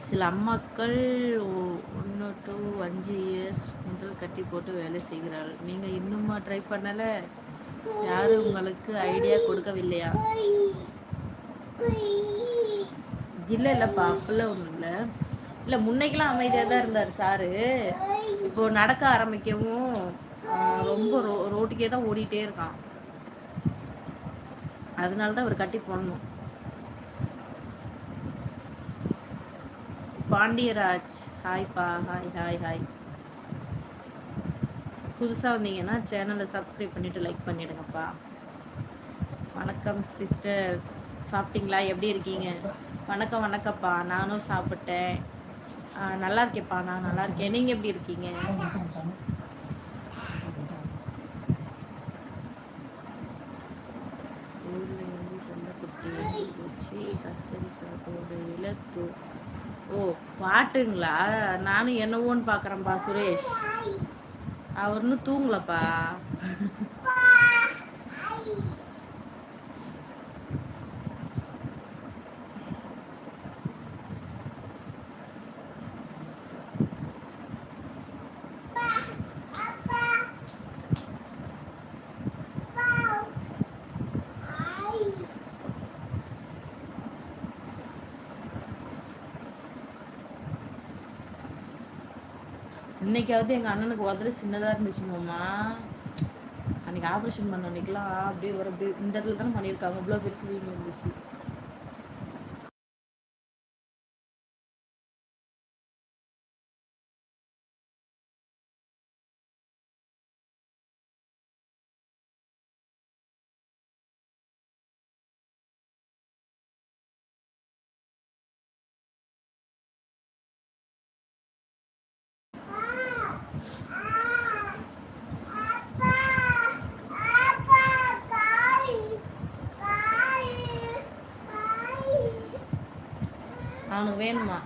சில அம்மாக்கள் 1 to 5 years முதல் கட்டி போட்டு வேலை செய்கிறார்கள். நீங்கள் இன்னுமா ட்ரை பண்ணலை? யாரும் உங்களுக்கு ஐடியா கொடுக்கவில்லையா? இல்லை இல்லைப்பா, அப்பெல்லாம் ஒன்றும் இல்லை. இல்லை, முன்னைக்கெல்லாம் அமைதியாக தான் இருந்தார் சாரு. இப்போ நடக்க ஆரம்பிக்கவும் ரொம்ப ரோட்டுக்கே தான் ஓடிட்டே இருக்கான். அதனால தான் அவர் கட்டி போடணும். பாண்டியராஜ், ஹாய்ப்பா. Hi hi hi. புதுசாக வந்தீங்கன்னா சேனலை சப்ஸ்கிரைப் பண்ணிவிட்டு லைக் பண்ணிவிடுங்கப்பா. வணக்கம் சிஸ்டர், சாப்பிட்டீங்களா? எப்படி இருக்கீங்க? வணக்கம் வணக்கம்ப்பா, நானும் சாப்பிட்டேன். நல்லா இருக்கேன்ப்பா, நான் நல்லா இருக்கேன். நீங்கள் எப்படி இருக்கீங்க? ஊரில் இருந்து செல்லக்குட்டி பூச்சி கத்தரிக்காய் இலக்கு. ஓ, பாட்டுங்களா? நானும் என்னவோன்னு பார்க்குறேன்ப்பா சுரேஷ். அவர் இன்னும் தூங்கலப்பா. இன்னைக்காவது எங்கள் அண்ணனுக்கு உதறு சின்னதாக இருந்துச்சு மாமா. அன்றைக்கி ஆப்ரேஷன் பண்ண அன்றைக்கெலாம் அப்படியே ஒரு இந்த இடத்துல தானே பண்ணியிருக்காங்க, இவ்வளோ பெருசு வீடு இருந்துச்சு. அவனுக்கு வேணுமா?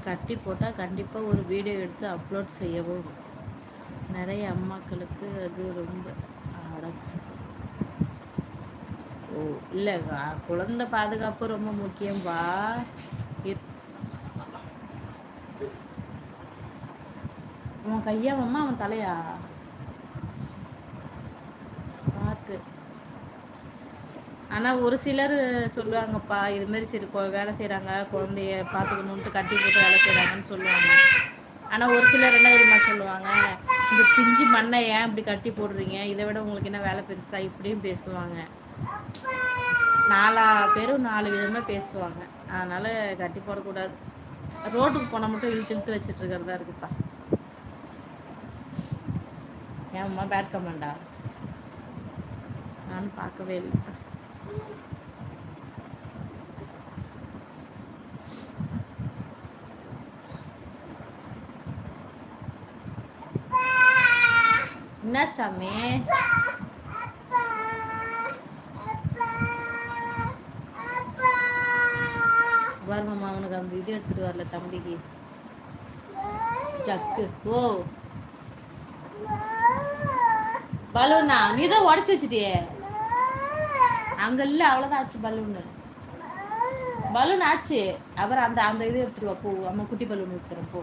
கட்டி போட்டால் கண்டிப்பாக ஒரு வீடியோ எடுத்து அப்லோட் செய்யவும். நிறைய அம்மாக்களுக்கு அது ரொம்ப அடக்கம். ஓ இல்லை, குழந்தை பாதுகாப்பு ரொம்ப முக்கியம்பா. உன் கையாவம்மா அவன் தலையா பார்த்து. ஆனால் ஒரு சிலர் சொல்லுவாங்கப்பா, இதுமாரி சரி வேலை செய்கிறாங்க, குழந்தைய பார்த்துக்கணுன்ட்டு கட்டி போட்டு வேலை செய்கிறாங்கன்னு சொல்லுவாங்க. ஆனால் ஒரு சிலர் என்ன தெரியுமா சொல்லுவாங்க, இந்த பிஞ்சு மண்ணை ஏன் இப்படி கட்டி போடுறீங்க, இதை விட உங்களுக்கு என்ன வேலை பெருசா, இப்படியும் பேசுவாங்க. 4 பேரும் 4 விதமாக பேசுவாங்க. அதனால் கட்டி போடக்கூடாது. ரோட்டுக்கு போனால் மட்டும் இழுத்து வச்சுட்டு இருக்கிறதா இருக்குப்பா. ஏம்மா பேட் கமெண்டா? நானும் பார்க்கவே இல்லை. என்ன சாமி? வருமாமா அவனுக்கு அந்த இது எடுத்துட்டு வரல தம்பிக்கு ஜக்கு. ஓ பலூனா நீதான் உடச்சு வச்சுட்டியே அங்க இல்ல, அவ்வளவுதான் ஆச்சு. பலூன் ஆச்சு. அப்புறம் அந்த அந்த இது எடுத்துட்டு வா போ. அம்மா குட்டி பலூன் எடுத்துறோம் போ.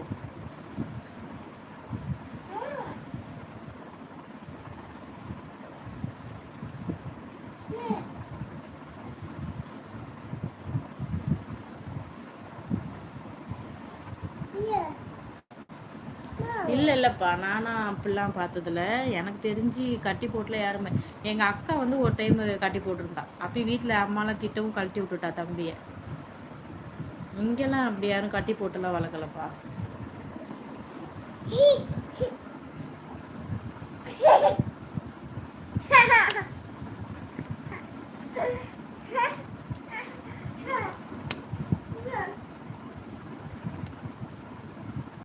இல்லை இல்லைப்பா, நானும் அப்படிலாம் பார்த்ததில்ல. எனக்கு தெரிஞ்சு கட்டி போட்டில் யாருமே. எங்கள் அக்கா வந்து ஒரு டைம் கட்டி போட்டிருந்தா. அப்போ வீட்டில் அம்மாலாம் திட்டவும் கழட்டி விட்டுட்டா தம்பியை. இங்கெல்லாம் அப்படி யாரும் கட்டி போட்டுலாம் வளர்க்கலப்பா.